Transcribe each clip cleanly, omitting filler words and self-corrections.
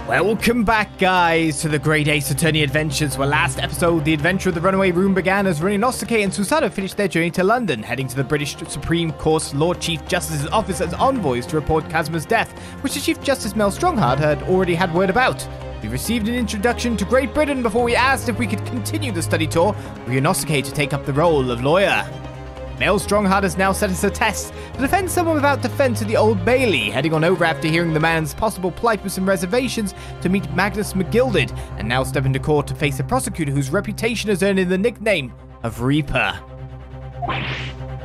Welcome back, guys, to the Great Ace Attorney Adventures, where last episode, the adventure of the runaway room began as Ryunosuke and Susanoo finished their journey to London, heading to the British Supreme Court's Lord Chief Justice's office as envoys to report Kazuma's death, which the Chief Justice Mel Strongheart had already had word about. We received an introduction to Great Britain before we asked if we could continue the study tour, with Ryunosuke to take up the role of lawyer. Mel Strongheart has now set us a test to defend someone without defense at the Old Bailey, heading on over after hearing the man's possible plight with some reservations to meet Magnus McGilded, and now step into court to face a prosecutor whose reputation has earned him the nickname of Reaper.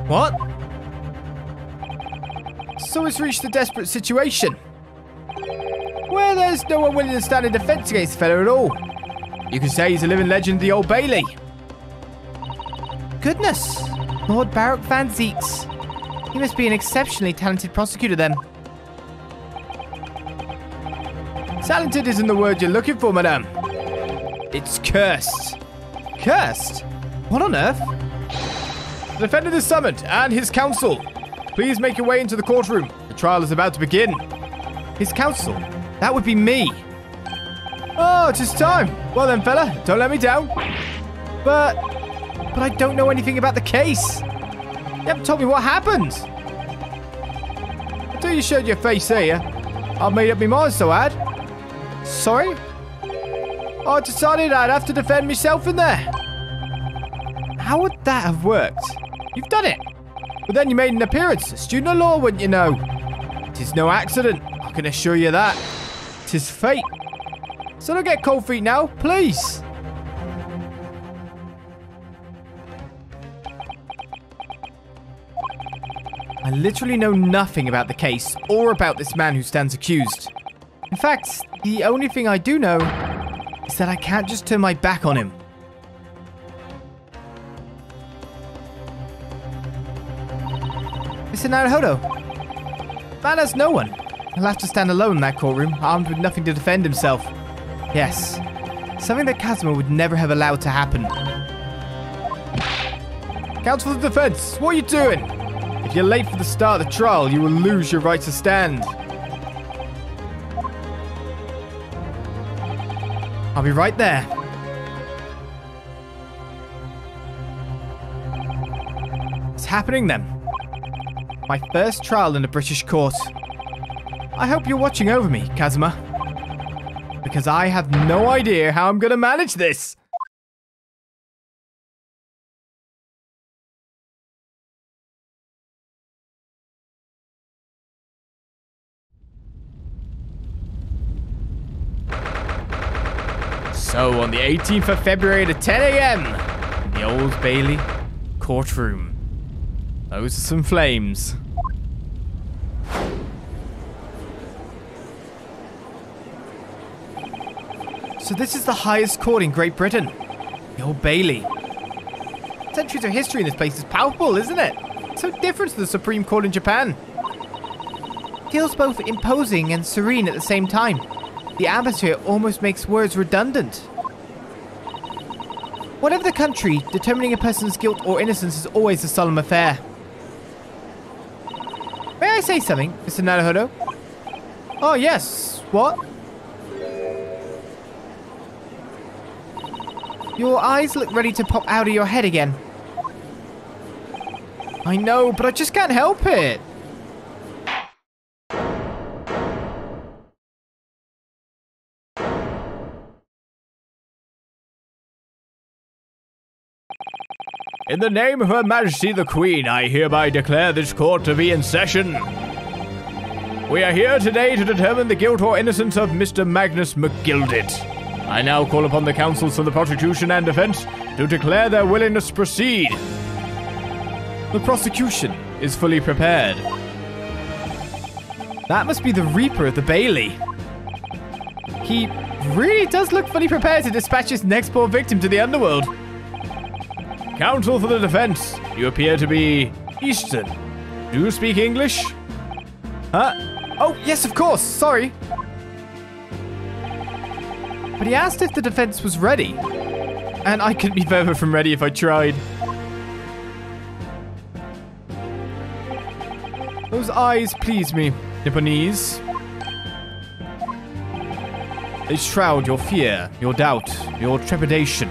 What? So it's reached a desperate situation. Well, there's no one willing to stand in defense against the fella at all. You could say he's a living legend of the Old Bailey. Goodness. Lord Barok Van Zieks. He must be an exceptionally talented prosecutor then. Talented isn't the word you're looking for, madame. It's cursed. Cursed? What on earth? The defendant is summoned, and his counsel. Please make your way into the courtroom. The trial is about to begin. His counsel? That would be me. Oh, just time. Well then, fella, don't let me down. But I don't know anything about the case. You haven't told me what happened. Until you showed your face here, I've made up my mind, so I had. Sorry? I decided I'd have to defend myself in there. How would that have worked? You've done it. But then you made an appearance. A student of law, wouldn't you know? 'Tis no accident, I can assure you that. 'Tis fate. So don't get cold feet now, please. I literally know nothing about the case or about this man who stands accused. In fact, the only thing I do know is that I can't just turn my back on him. Mr. Naruhodo. Man has no one. He'll have to stand alone in that courtroom, armed with nothing to defend himself. Yes, something that Kazuma would never have allowed to happen. Counsel for the defense, what are you doing? If you're late for the start of the trial, you will lose your right to stand. I'll be right there. It's happening then. My first trial in a British court. I hope you're watching over me, Kazuma. Because I have no idea how I'm going to manage this. So, on the 18th of February at 10 a.m., in the Old Bailey courtroom. Those are some flames. So this is the highest court in Great Britain. The Old Bailey. Centuries of history in this place is palpable, isn't it? It's so different to the Supreme Court in Japan. Feels both imposing and serene at the same time. The atmosphere almost makes words redundant. Whatever the country, determining a person's guilt or innocence is always a solemn affair. May I say something, Mr. Naruhodo? Oh, yes. What? Your eyes look ready to pop out of your head again. I know, but I just can't help it. In the name of Her Majesty the Queen, I hereby declare this court to be in session. We are here today to determine the guilt or innocence of Mr. Magnus McGilded. I now call upon the counsels for the prosecution and defense to declare their willingness to proceed. The prosecution is fully prepared. That must be the Reaper of the Bailey. He really does look fully prepared to dispatch his next poor victim to the underworld. Counsel for the defense, you appear to be Eastern. Do you speak English? Huh? Oh, yes, of course. Sorry. But he asked if the defense was ready. And I couldn't be further from ready if I tried. Those eyes please me, Nipponese. They shroud your fear, your doubt, your trepidation.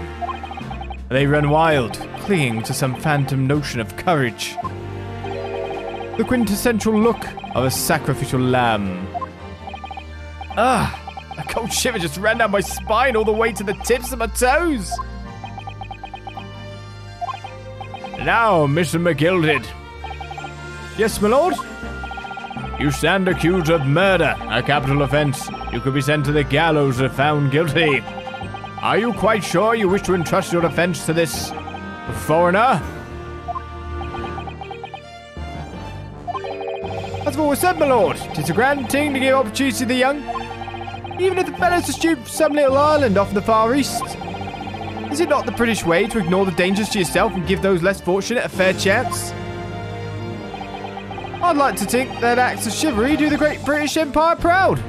They run wild, clinging to some phantom notion of courage. The quintessential look of a sacrificial lamb. A cold shiver just ran down my spine all the way to the tips of my toes. Now, Mr. McGilded. Yes, my lord? You stand accused of murder, a capital offense. You could be sent to the gallows if found guilty. Are you quite sure you wish to entrust your defense to this foreigner? That's what was said, my lord. 'Tis a grand thing to give opportunity to the young. Even if the fellow's a student from some little island off in the Far East. Is it not the British way to ignore the dangers to yourself and give those less fortunate a fair chance? I'd like to think that acts of chivalry do the great British Empire proud.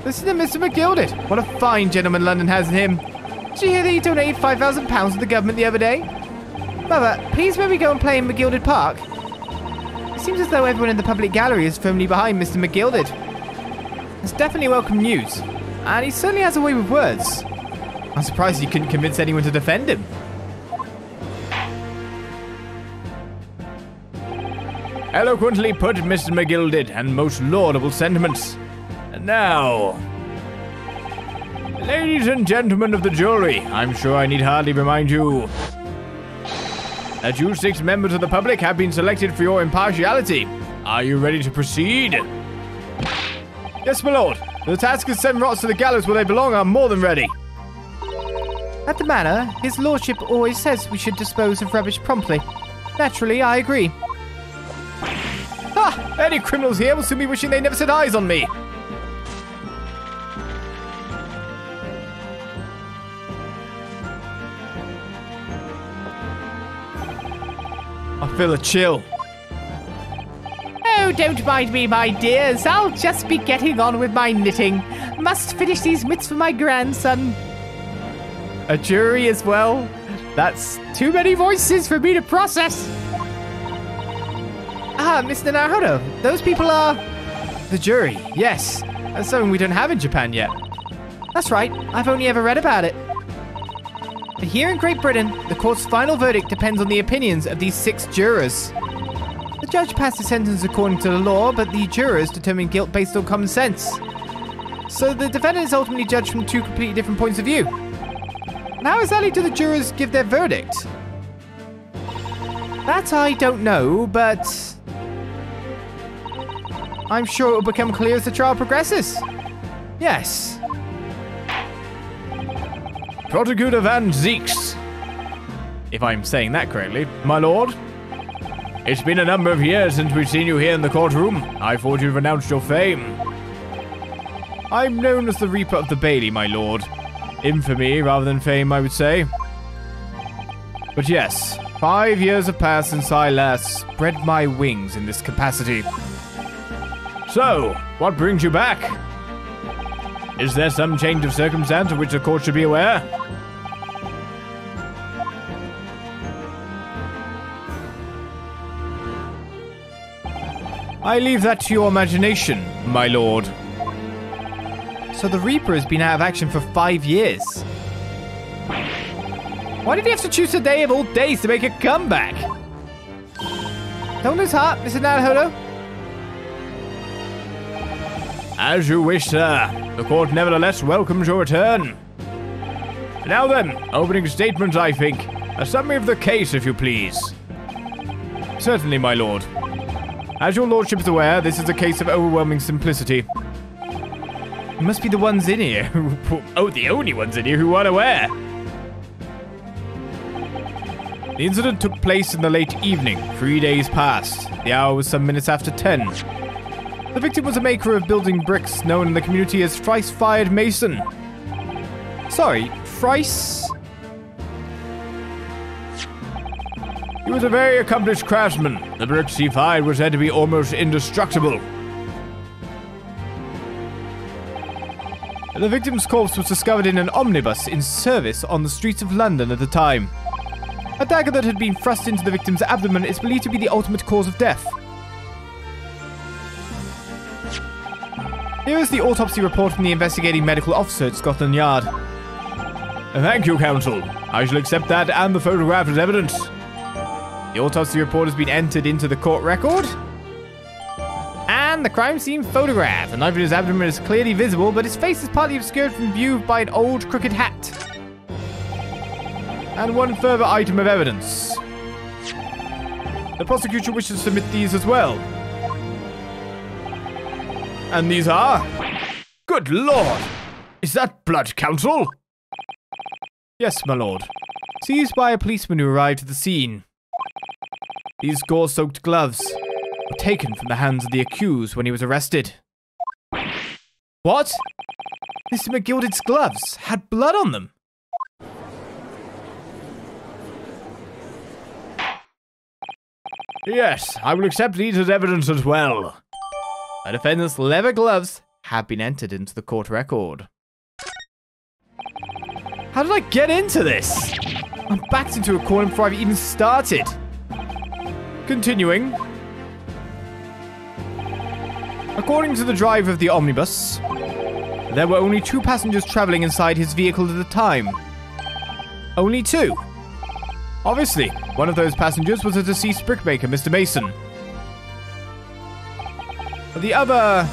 Listen to Mr. McGilded. What a fine gentleman London has in him. Did you hear that he donated £5,000 to the government the other day? Mother, please may we go and play in McGilded Park? It seems as though everyone in the public gallery is firmly behind Mr. McGilded. It's definitely welcome news, and he certainly has a way with words. I'm surprised he couldn't convince anyone to defend him. Eloquently put, Mr. McGilded, and most laudable sentiments. And now, ladies and gentlemen of the jury, I'm sure I need hardly remind you that you 6 members of the public have been selected for your impartiality. Are you ready to proceed? Yes, my lord. The task is send rots to the gallows where they belong. I'm more than ready. At the manor, his lordship always says we should dispose of rubbish promptly. Naturally, I agree. Ha! Any criminals here will soon be wishing they never set eyes on me. I feel a chill. Oh, don't mind me, my dears. I'll just be getting on with my knitting. Must finish these mitts for my grandson. A jury as well? That's too many voices for me to process. Ah, Mr. Naruhodo, those people are... The jury, yes. That's something we don't have in Japan yet. That's right, I've only ever read about it. But here in Great Britain, the court's final verdict depends on the opinions of these 6 jurors. The judge passed the sentence according to the law, but the jurors determine guilt based on common sense. So the defendant is ultimately judged from 2 completely different points of view. And how exactly do the jurors give their verdict? That I don't know, but I'm sure it will become clear as the trial progresses. Yes. Prosecutor Van Zieks, if I'm saying that correctly, my lord. It's been a number of years since we've seen you here in the courtroom. I thought you'd renounced your fame. I'm known as the Reaper of the Bailey, my lord. Infamy rather than fame, I would say. But yes, 5 years have passed since I last spread my wings in this capacity. So, what brings you back? Is there some change of circumstance of which the court should be aware? I leave that to your imagination, my lord. So the Reaper has been out of action for 5 years. Why did he have to choose today of all days to make a comeback? Don't lose heart, Mr. Naruhodo. As you wish, sir. The court nevertheless welcomes your return. Now then, opening statements, I think. A summary of the case, if you please. Certainly, my lord. As your lordship is aware, this is a case of overwhelming simplicity. You must be the ones in here who... the only ones in here who aren't aware. The incident took place in the late evening, 3 days past. The hour was some minutes after 10. The victim was a maker of building bricks known in the community as Thrice-Fired Mason. Sorry, Thrice... He was a very accomplished craftsman. The bricks he fired were said to be almost indestructible. The victim's corpse was discovered in an omnibus in service on the streets of London at the time. A dagger that had been thrust into the victim's abdomen is believed to be the ultimate cause of death. The Here is the autopsy report from the investigating medical officer at Scotland Yard. Thank you, Counsel. I shall accept that and the photograph as evidence. The autopsy report has been entered into the court record. And the crime scene photograph. The knife in his abdomen is clearly visible, but his face is partly obscured from view by an old crooked hat. And one further item of evidence. The prosecutor wishes to submit these as well. And these are... Good Lord! Is that blood, Counsel? Yes, my lord. Seized by a policeman who arrived at the scene. These gore-soaked gloves were taken from the hands of the accused when he was arrested. What? Mr. McGilded's gloves had blood on them. Yes, I will accept these as evidence as well. The defendant's leather gloves have been entered into the court record. How did I get into this? I'm backed into a corner before I've even started. Continuing. According to the driver of the omnibus, there were only 2 passengers traveling inside his vehicle at the time. Only 2. Obviously, one of those passengers was a deceased brickmaker, Mr. Mason. The other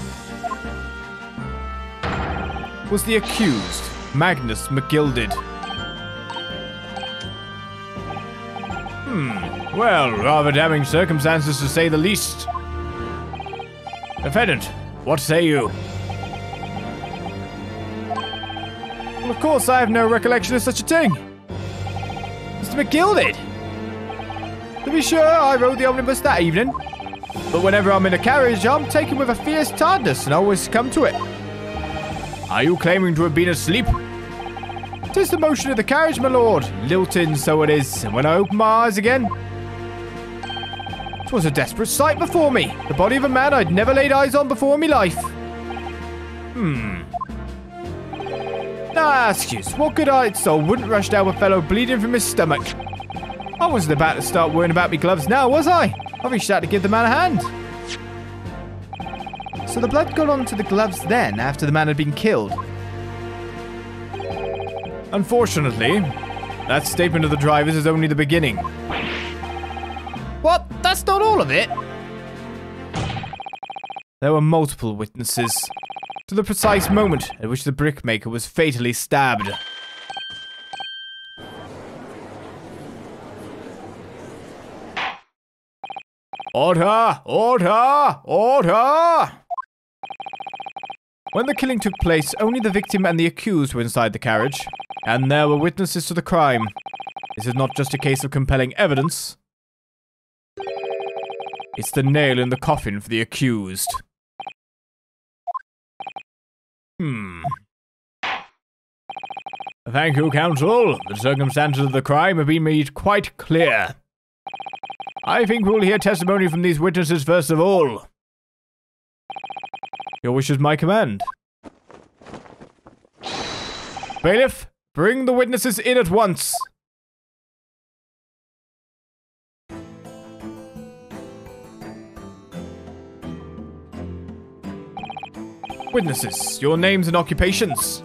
was the accused, Magnus McGilded. Well, rather damning circumstances to say the least. Defendant, what say you? Well, of course, I have no recollection of such a thing. Mr. McGilded! To be sure, I rode the omnibus that evening. But whenever I'm in a carriage, I'm taken with a fierce tiredness and always come to it. Are you claiming to have been asleep? 'Tis the motion of the carriage, my lord. Lilting, so it is. And when I opened my eyes again, 'twas a desperate sight before me. The body of a man I'd never laid eyes on before in my life. Now I ask you, what good-hearted soul wouldn't rush down a fellow bleeding from his stomach? I wasn't about to start worrying about me gloves now, was I? I reached out to give the man a hand. So the blood got onto the gloves then, after the man had been killed? Unfortunately, that statement of the driver's is only the beginning. What? That's not all of it? There were multiple witnesses to the precise moment at which the brickmaker was fatally stabbed. Order! Order! Order! When the killing took place, only the victim and the accused were inside the carriage, and there were witnesses to the crime. This is not just a case of compelling evidence. It's the nail in the coffin for the accused. Thank you, counsel. The circumstances of the crime have been made quite clear. I think we'll hear testimony from these witnesses first of all. Your wish is my command. Bailiff, bring the witnesses in at once. Witnesses, your names and occupations.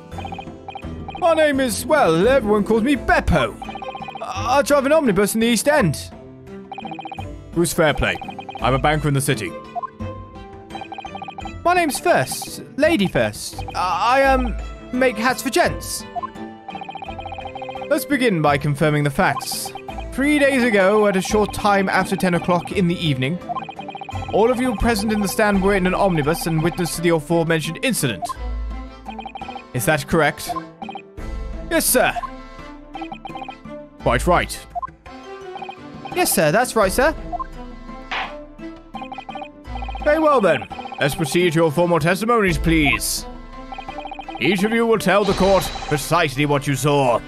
My name is, well, everyone calls me Beppo. I drive an omnibus in the East End. Bruce Fairplay. I'm a banker in the city. My name's First. Lady First. I make hats for gents. Let's begin by confirming the facts. 3 days ago, at a short time after 10 o'clock in the evening, all of you present in the stand were in an omnibus and witness to the aforementioned incident. Is that correct? Yes, sir. Quite right. Yes, sir. That's right, sir. Very well, then. Let's proceed to your formal testimonies, please. Each of you will tell the court precisely what you saw.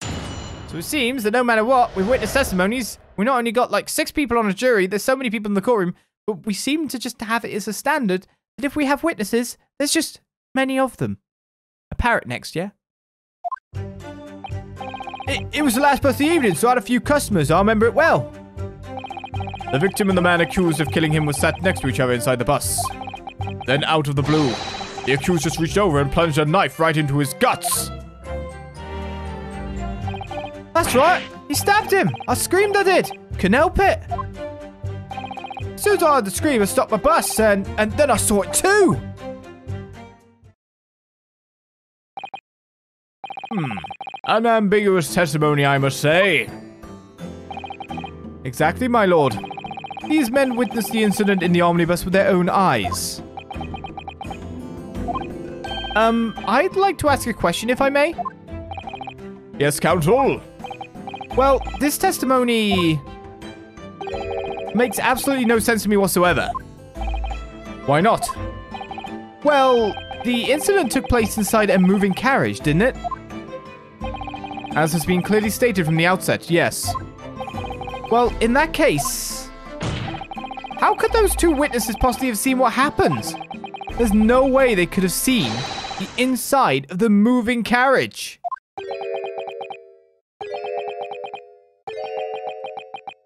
So it seems that no matter what, with witness testimonies, we not only got like 6 people on a jury, there's so many people in the courtroom, but we seem to just have it as a standard that if we have witnesses, there's just many of them. A parrot next, yeah? It was the last bus of the evening, so I had a few customers. I remember it well. The victim and the man accused of killing him were sat next to each other inside the bus. Then, out of the blue, the accused just reached over and plunged a knife right into his guts. That's right. He stabbed him. I screamed, I did. Couldn't help it. As soon as I heard the scream, I stopped my bus, and then I saw it too. Unambiguous testimony, I must say. Exactly, my lord. These men witnessed the incident in the omnibus with their own eyes. I'd like to ask a question, if I may. Yes, counsel. Well, this testimony makes absolutely no sense to me whatsoever. Why not? Well, the incident took place inside a moving carriage, didn't it? As has been clearly stated from the outset, yes. Well, in that case, how could those two witnesses possibly have seen what happened? There's no way they could have seen the inside of the moving carriage.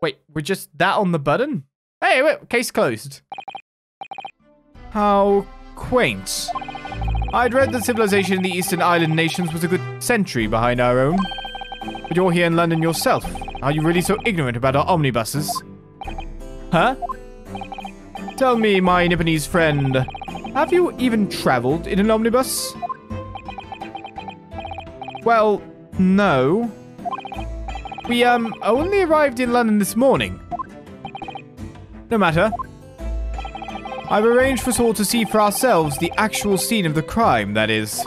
Wait, we're just that on the button? Hey, wait, case closed. How quaint. I'd read that civilization in the Eastern Island nations was a good century behind our own. But you're here in London yourself. Are you really so ignorant about our omnibuses? Huh? Tell me, my Nipponese friend, have you even traveled in an omnibus? Well, no. We, only arrived in London this morning. No matter. I've arranged for us all to see for ourselves the actual scene of the crime, that is.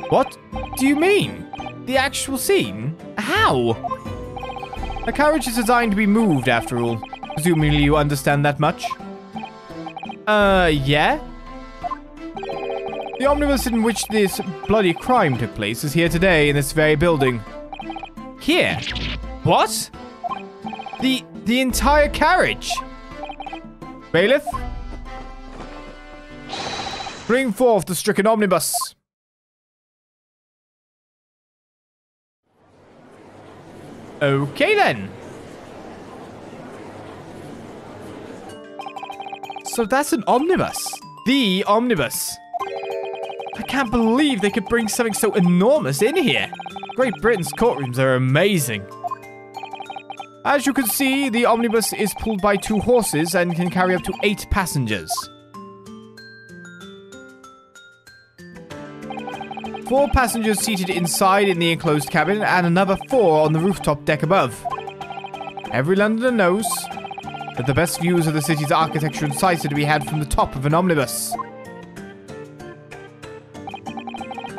What do you mean? The actual scene? How? A carriage is designed to be moved, after all. Presumably you understand that much? Yeah? The omnibus in which this bloody crime took place is here today in this very building. Here? What? The entire carriage? Bailiff? Bring forth the stricken omnibus. Okay then. So that's an omnibus. The omnibus. I can't believe they could bring something so enormous in here. Great Britain's courtrooms are amazing. As you can see, the omnibus is pulled by 2 horses and can carry up to 8 passengers. 4 passengers seated inside in the enclosed cabin and another 4 on the rooftop deck above. Every Londoner knows that the best views of the city's architecture and sights are to be had from the top of an omnibus.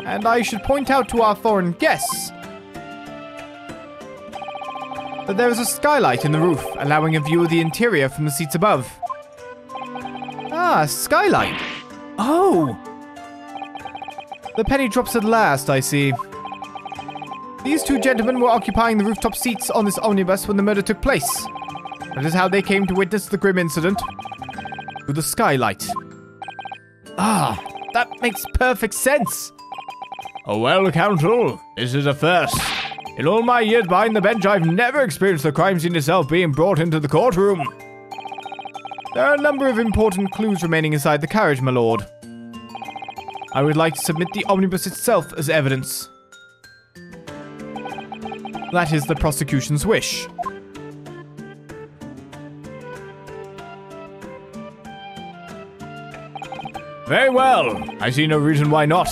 And I should point out to our foreign guests that there is a skylight in the roof, allowing a view of the interior from the seats above. Ah, skylight. Oh! The penny drops at last, I see. These 2 gentlemen were occupying the rooftop seats on this omnibus when the murder took place. That is how they came to witness the grim incident. Through the skylight. Ah, that makes perfect sense. Oh well, counsel, this is a first. In all my years behind the bench, I've never experienced the crime scene itself being brought into the courtroom. There are a number of important clues remaining inside the carriage, my lord. I would like to submit the omnibus itself as evidence. That is the prosecution's wish. Very well. I see no reason why not.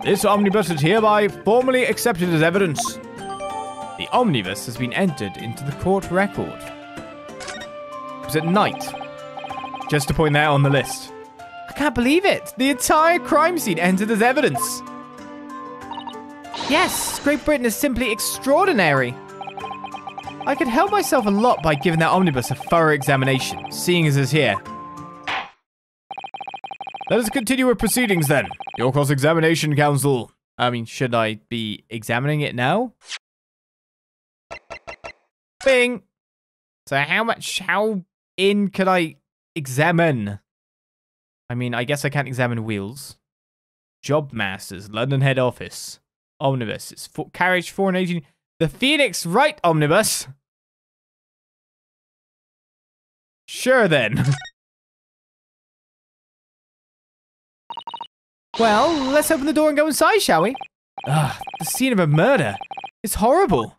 This omnibus is hereby formally accepted as evidence. The omnibus has been entered into the court record. It was at night. Just to point that out on the list. I can't believe it. The entire crime scene entered as evidence. Yes, Great Britain is simply extraordinary. I could help myself a lot by giving that omnibus a thorough examination, seeing as it's here. Let us continue with proceedings then. Your cross-examination, counsel. I mean, should I be examining it now? Bing! So how in could I examine? I mean, I guess I can't examine wheels. Job masters, London head office. Omnibus, it's carriage 418. The Phoenix Wright omnibus. Sure then. Well, let's open the door and go inside, shall we? Ugh, the scene of a murder. It's horrible.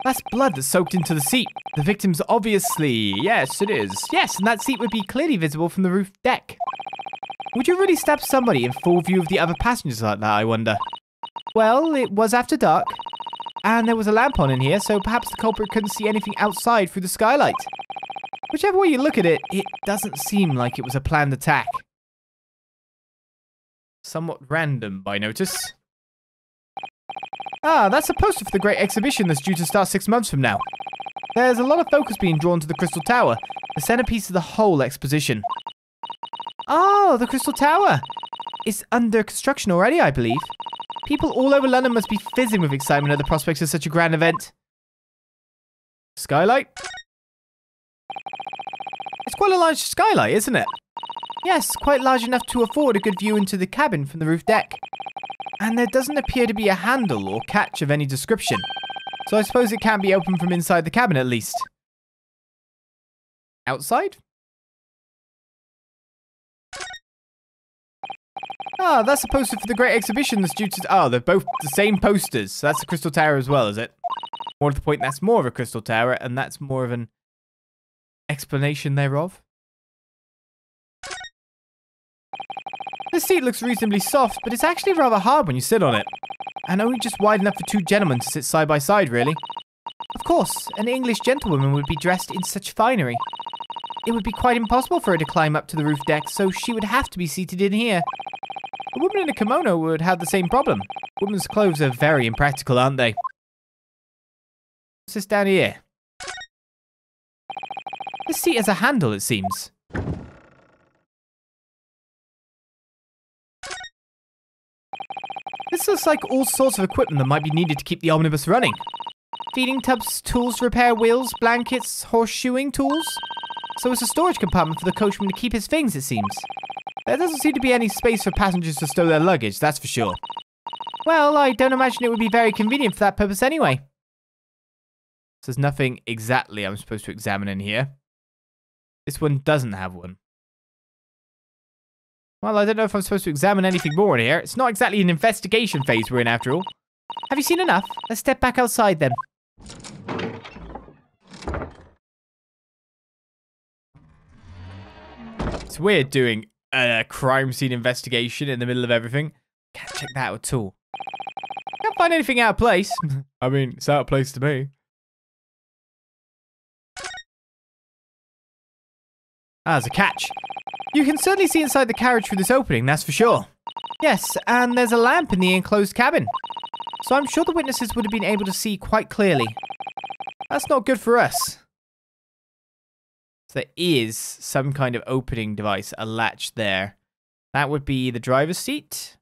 That's blood that's soaked into the seat. The victim's obviously... Yes, it is. Yes, and that seat would be clearly visible from the roof deck. Would you really stab somebody in full view of the other passengers like that, I wonder? Well, it was after dark. And there was a lamp on in here, so perhaps the culprit couldn't see anything outside through the skylight. Whichever way you look at it, it doesn't seem like it was a planned attack. Somewhat random, I notice. Ah, that's a poster for the great exhibition that's due to start 6 months from now. There's a lot of focus being drawn to the Crystal Tower, the centerpiece of the whole exposition. Oh, the Crystal Tower! It's under construction already, I believe. People all over London must be fizzing with excitement at the prospects of such a grand event. Skylight? It's quite a large skylight, isn't it? Yes, quite large enough to afford a good view into the cabin from the roof deck. And there doesn't appear to be a handle or catch of any description. So I suppose it can't be opened from inside the cabin at least. Outside? Ah, that's a poster for the great exhibition that's due to... Oh, they're both the same posters. So that's the Crystal Tower as well, is it? More to the point, that's more of a Crystal Tower, and that's more of an explanation thereof. This seat looks reasonably soft, but it's actually rather hard when you sit on it. And only just wide enough for 2 gentlemen to sit side by side, really. Of course, an English gentlewoman would be dressed in such finery. It would be quite impossible for her to climb up to the roof deck, so she would have to be seated in here. A woman in a kimono would have the same problem. Women's clothes are very impractical, aren't they? What's this down here? This seat has a handle, it seems. This looks like all sorts of equipment that might be needed to keep the omnibus running. Feeding tubs, tools to repair wheels, blankets, horseshoeing tools. So it's a storage compartment for the coachman to keep his things, it seems. There doesn't seem to be any space for passengers to stow their luggage, that's for sure. Well, I don't imagine it would be very convenient for that purpose anyway. So there's nothing exactly I'm supposed to examine in here. This one doesn't have one. Well, I don't know if I'm supposed to examine anything more in here. It's not exactly an investigation phase we're in after all. Have you seen enough? Let's step back outside then. It's weird doing a crime scene investigation in the middle of everything. Can't check that out at all. Can't find anything out of place. I mean, it's out of place to me. Ah, there's a catch. You can certainly see inside the carriage through this opening, that's for sure. Yes, and there's a lamp in the enclosed cabin. So I'm sure the witnesses would have been able to see quite clearly. That's not good for us. So there is some kind of opening device, a latch there. That would be the driver's seat.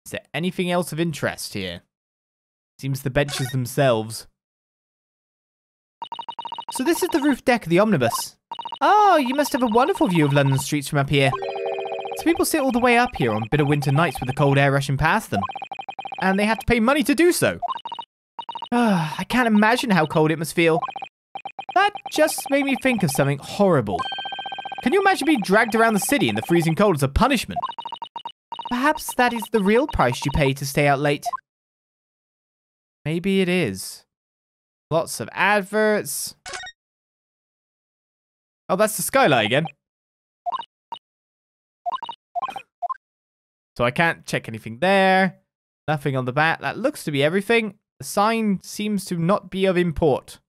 Is there anything else of interest here? Seems the benches themselves. So this is the roof deck of the omnibus. Oh, you must have a wonderful view of London streets from up here. So people sit all the way up here on bitter winter nights with the cold air rushing past them. And they have to pay money to do so. I can't imagine how cold it must feel. That just made me think of something horrible. Can you imagine being dragged around the city in the freezing cold as a punishment? Perhaps that is the real price you pay to stay out late. Maybe it is. Lots of adverts. Oh, that's the skylight again. So I can't check anything there. Nothing on the back. That looks to be everything. The sign seems to not be of import.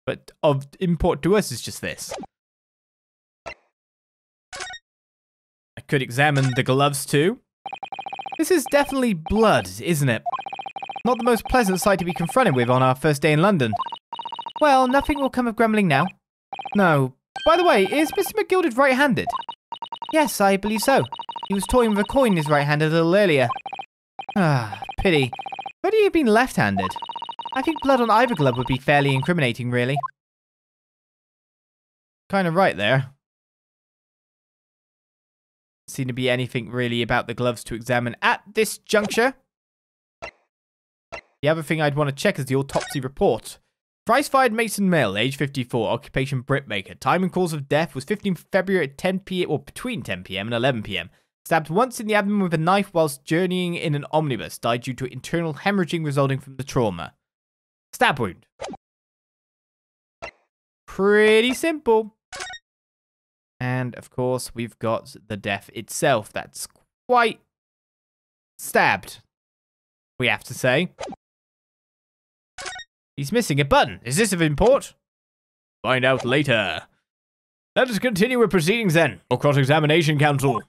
But of import to us is just this. I could examine the gloves too. This is definitely blood, isn't it? Not the most pleasant sight to be confronted with on our first day in London. Well, nothing will come of grumbling now. No. By the way, is Mr. McGilded right-handed? Yes, I believe so. He was toying with a coin in his right hand a little earlier. Ah, pity. Could he have been left-handed? I think blood on either glove would be fairly incriminating, really. Kind of right there. Seem to be anything really about the gloves to examine at this juncture. The other thing I'd want to check is the autopsy report. Thrice-Fired Mason male, age 54, occupation brickmaker. Time and cause of death was 15th February at 10 p.m. or between 10 p.m. and 11 p.m. Stabbed once in the abdomen with a knife whilst journeying in an omnibus. Died due to internal hemorrhaging resulting from the trauma. Stab wound. Pretty simple. And, of course, we've got the death itself. That's quite stabbed, we have to say. He's missing a button. Is this of import? Find out later. Let us continue with proceedings then. Or cross-examination, counsel.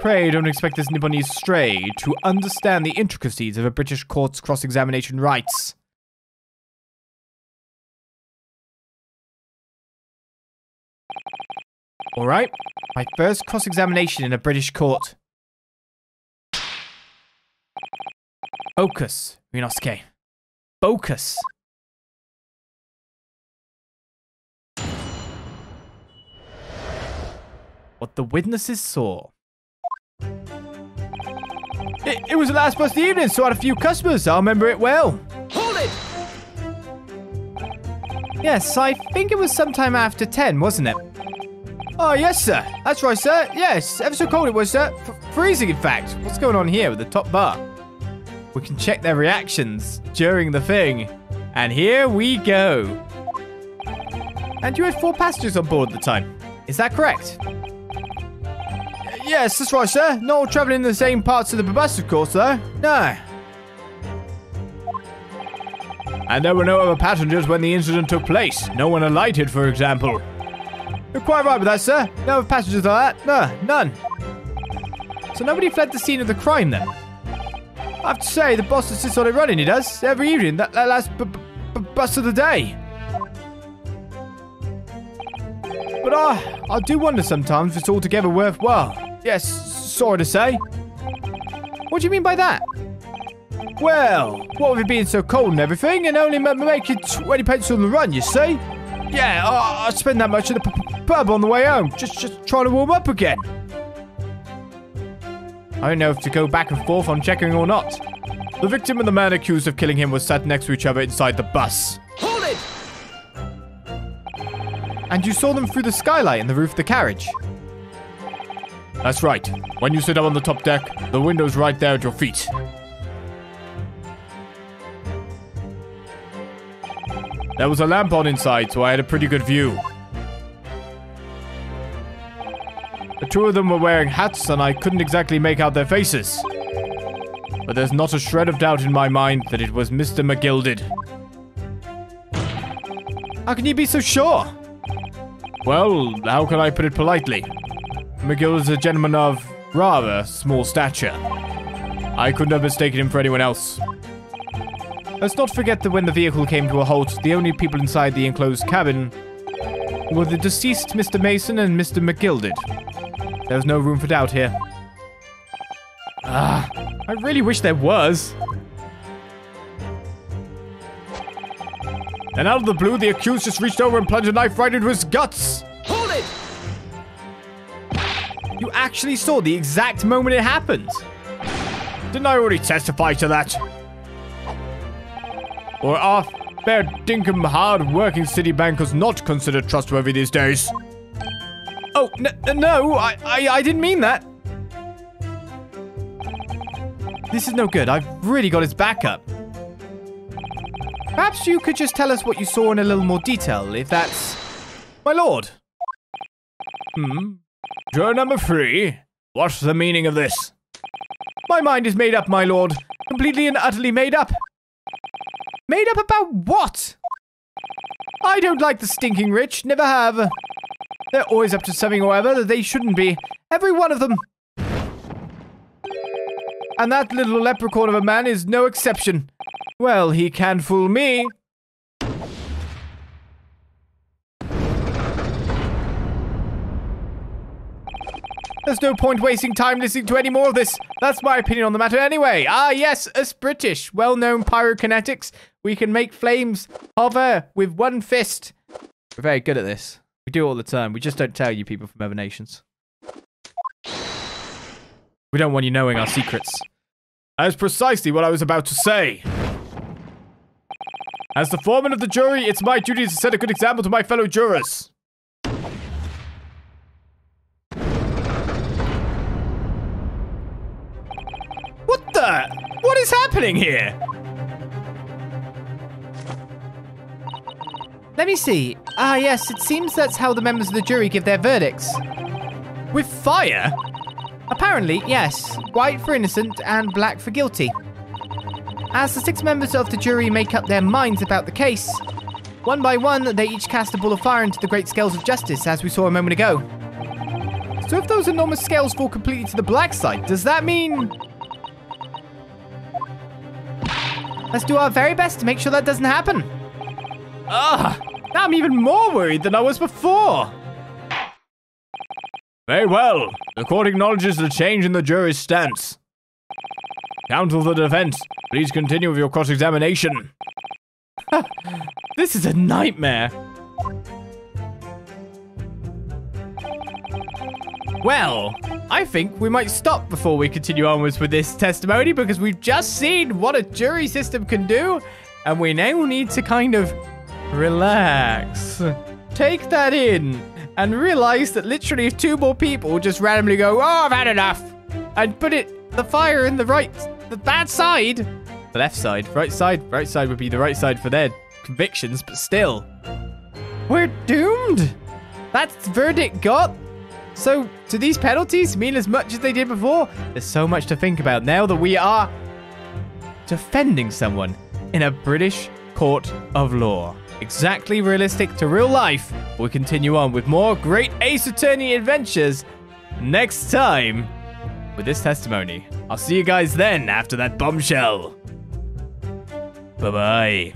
Pray don't expect this Nipponese stray to understand the intricacies of a British court's cross-examination rights. Alright, my first cross-examination in a British court. Focus, Ryunosuke. Focus. What the witnesses saw. It was the last bus of the evening, so I had a few customers. I remember it well. Hold it! Yes, I think it was sometime after 10, wasn't it? Oh, yes, sir. That's right, sir. Yes, ever so cold it was, sir. Freezing, in fact. What's going on here with the top bar? We can check their reactions during the thing. And here we go. And you had 4 passengers on board at the time. Is that correct? Yes, that's right, sir. Not all travelling in the same parts of the bus, of course, though. No. And there were no other passengers when the incident took place. No one alighted, for example. You're quite right with that, sir. No other passengers like that. No, none. So nobody fled the scene of the crime, then? I have to say, the boss insists on it running, he does. Every evening, that last bus of the day. But I do wonder sometimes if it's altogether worthwhile. Yes, sorry to say. What do you mean by that? Well, what with it being so cold and everything, and only making 20 pence on the run, you see? Yeah, I spend that much at the pub on the way home, just trying to warm up again. I don't know if to go back and forth on checking or not. The victim and the man accused of killing him was sat next to each other inside the bus. Hold it! And you saw them through the skylight in the roof of the carriage? That's right. When you sit up on the top deck, the window's right there at your feet. There was a lamp on inside, so I had a pretty good view. The 2 of them were wearing hats, and I couldn't exactly make out their faces. But there's not a shred of doubt in my mind that it was Mr. McGilded. How can you be so sure? Well, how can I put it politely? McGill is a gentleman of rather small stature. I couldn't have mistaken him for anyone else. Let's not forget that when the vehicle came to a halt, the only people inside the enclosed cabin were the deceased Mr. Mason and Mr. McGilded. There was no room for doubt here. I really wish there was. And out of the blue, the accused just reached over and plunged a knife right into his guts. Hold it! You actually saw the exact moment it happened. Didn't I already testify to that? Or are fair dinkum hard-working city bankers not considered trustworthy these days? Oh, no, I didn't mean that. This is no good. I've really got his back up. Perhaps you could just tell us what you saw in a little more detail, if that's... My lord. Juror number 3. What's the meaning of this? My mind is made up, my lord. Completely and utterly made up. Made up about what? I don't like the stinking rich. Never have. They're always up to something or other that they shouldn't be. Every one of them. And that little leprechaun of a man is no exception. Well, he can't fool me. There's no point wasting time listening to any more of this. That's my opinion on the matter anyway. Ah, yes, us British, well-known pyrokinetics. We can make flames hover with one fist. We're very good at this. We do it all the time. We just don't tell you people from other nations. We don't want you knowing our secrets. That is precisely what I was about to say. As the foreman of the jury, it's my duty to set a good example to my fellow jurors. What the? What is happening here? Let me see. Ah, yes, it seems that's how the members of the jury give their verdicts. With fire? Apparently, yes. White for innocent and black for guilty. As the 6 members of the jury make up their minds about the case, one by one, they each cast a ball of fire into the great scales of justice, as we saw a moment ago. So if those enormous scales fall completely to the black side, does that mean... Let's do our very best to make sure that doesn't happen. Now I'm even more worried than I was before. Very well. The court acknowledges the change in the jury's stance. Counsel for the defense, please continue with your cross-examination. This is a nightmare. Well, I think we might stop before we continue onwards with this testimony because we've just seen what a jury system can do, and we now need to kind of relax. Take that in and realize that literally if 2 more people just randomly go, oh, I've had enough, and put the fire in the bad side, the left side, right side would be the right side for their convictions, but still, we're doomed. That's the verdict got. So, do these penalties mean as much as they did before? There's so much to think about now that we are defending someone in a British court of law. Exactly realistic to real life. We'll continue on with more great Ace Attorney adventures next time with this testimony. I'll see you guys then after that bombshell. Bye-bye.